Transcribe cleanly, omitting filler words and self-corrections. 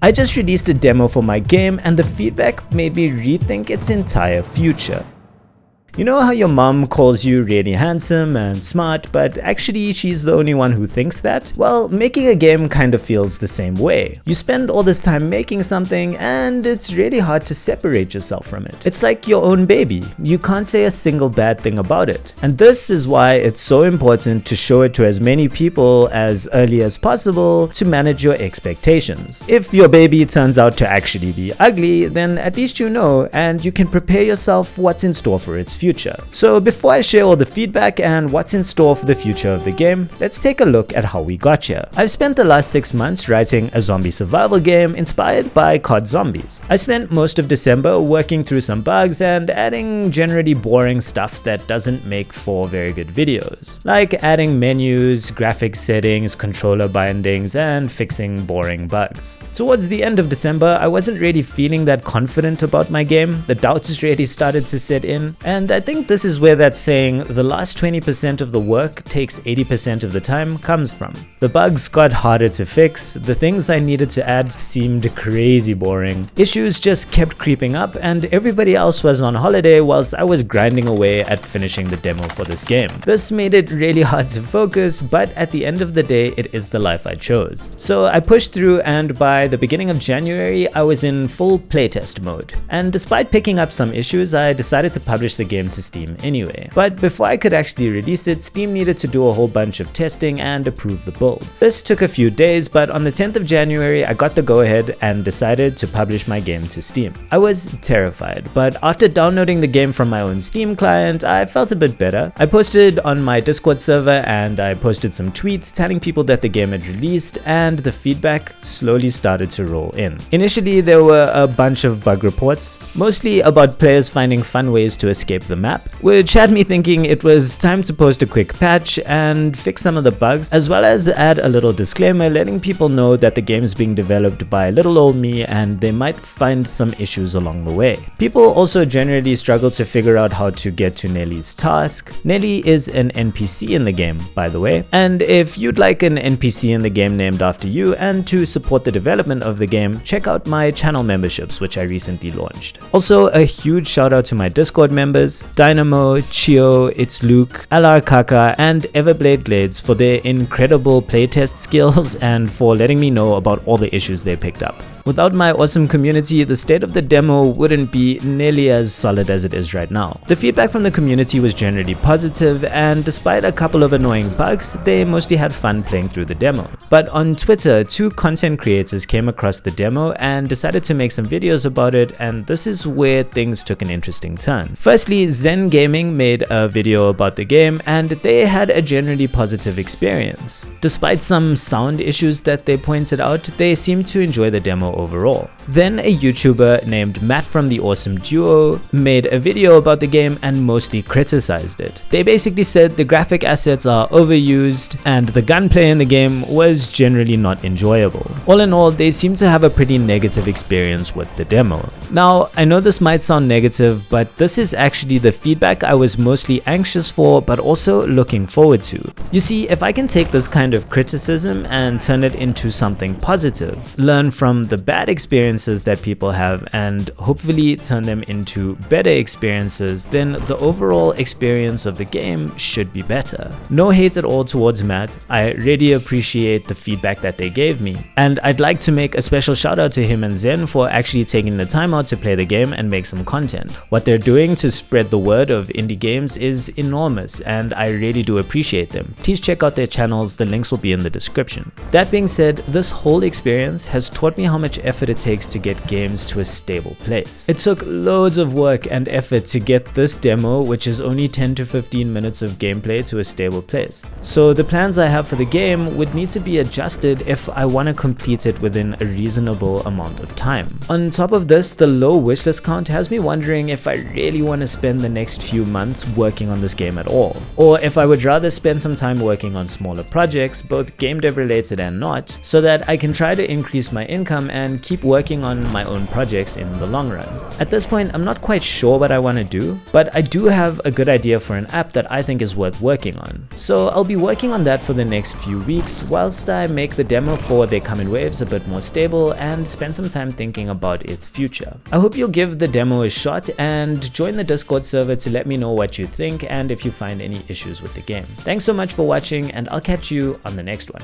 I just released a demo for my game and the feedback made me rethink its entire future. You know how your mom calls you really handsome and smart, but actually she's the only one who thinks that? Well, making a game kind of feels the same way. You spend all this time making something and it's really hard to separate yourself from it. It's like your own baby. You can't say a single bad thing about it. And this is why it's so important to show it to as many people as early as possible to manage your expectations. If your baby turns out to actually be ugly, then at least you know and you can prepare yourself for what's in store for its future. So before I share all the feedback and what's in store for the future of the game, let's take a look at how we got here. I've spent the last 6 months writing a zombie survival game inspired by COD Zombies. I spent most of December working through some bugs and adding generally boring stuff that doesn't make for very good videos, like adding menus, graphics settings, controller bindings, and fixing boring bugs. Towards the end of December, I wasn't really feeling that confident about my game. The doubts really started to set in, and I think this is where that saying, the last 20% of the work takes 80% of the time, comes from. The bugs got harder to fix, the things I needed to add seemed crazy boring, issues just kept creeping up, and everybody else was on holiday whilst I was grinding away at finishing the demo for this game. This made it really hard to focus, but at the end of the day, it is the life I chose. So I pushed through, and by the beginning of January, I was in full playtest mode. And despite picking up some issues, I decided to publish the game to Steam anyway. But before I could actually release it, Steam needed to do a whole bunch of testing and approve the builds. This took a few days, but on the 10th of January, I got the go-ahead and decided to publish my game to Steam. I was terrified, but after downloading the game from my own Steam client, I felt a bit better. I posted on my Discord server and I posted some tweets telling people that the game had released, and the feedback slowly started to roll in. Initially, there were a bunch of bug reports, mostly about players finding fun ways to escape the map, which had me thinking it was time to post a quick patch and fix some of the bugs, as well as add a little disclaimer letting people know that the game is being developed by little old me and they might find some issues along the way. People also generally struggle to figure out how to get to Nellie's task. Nellie is an NPC in the game, by the way, and if you'd like an NPC in the game named after you and to support the development of the game, check out my channel memberships, which I recently launched. Also, a huge shout out to my Discord members, Dynamo, Chio, It's Luke, LR Kaka, and Everblade Glades for their incredible playtest skills and for letting me know about all the issues they picked up. Without my awesome community, the state of the demo wouldn't be nearly as solid as it is right now. The feedback from the community was generally positive, and despite a couple of annoying bugs, they mostly had fun playing through the demo. But on Twitter, 2 content creators came across the demo and decided to make some videos about it, and this is where things took an interesting turn. Firstly, Zen Gaming made a video about the game, and they had a generally positive experience. Despite some sound issues that they pointed out, they seemed to enjoy the demo overall. Then a YouTuber named Mat from the Awesome Duo made a video about the game and mostly criticized it. They basically said the graphic assets are overused and the gunplay in the game was generally not enjoyable. All in all, they seem to have a pretty negative experience with the demo. Now, I know this might sound negative, but this is actually the feedback I was mostly anxious for but also looking forward to. You see, if I can take this kind of criticism and turn it into something positive, learn from the bad experiences that people have and hopefully turn them into better experiences, then the overall experience of the game should be better. No hate at all towards Matt. I really appreciate the feedback that they gave me, and I'd like to make a special shout out to him and Zen for actually taking the time out to play the game and make some content. What they're doing to spread the word of indie games is enormous, and I really do appreciate them. Please check out their channels, the links will be in the description. That being said, this whole experience has taught me how much effort it takes to get games to a stable place. It took loads of work and effort to get this demo, which is only 10 to 15 minutes of gameplay, to a stable place. So the plans I have for the game would need to be adjusted if I want to complete it within a reasonable amount of time. On top of this, the the low wishlist count has me wondering if I really want to spend the next few months working on this game at all, or if I would rather spend some time working on smaller projects, both game dev related and not, so that I can try to increase my income and keep working on my own projects in the long run. At this point, I'm not quite sure what I want to do, but I do have a good idea for an app that I think is worth working on. So I'll be working on that for the next few weeks whilst I make the demo for They Come in Waves a bit more stable and spend some time thinking about its future. I hope you'll give the demo a shot and join the Discord server to let me know what you think and if you find any issues with the game. Thanks so much for watching, and I'll catch you on the next one.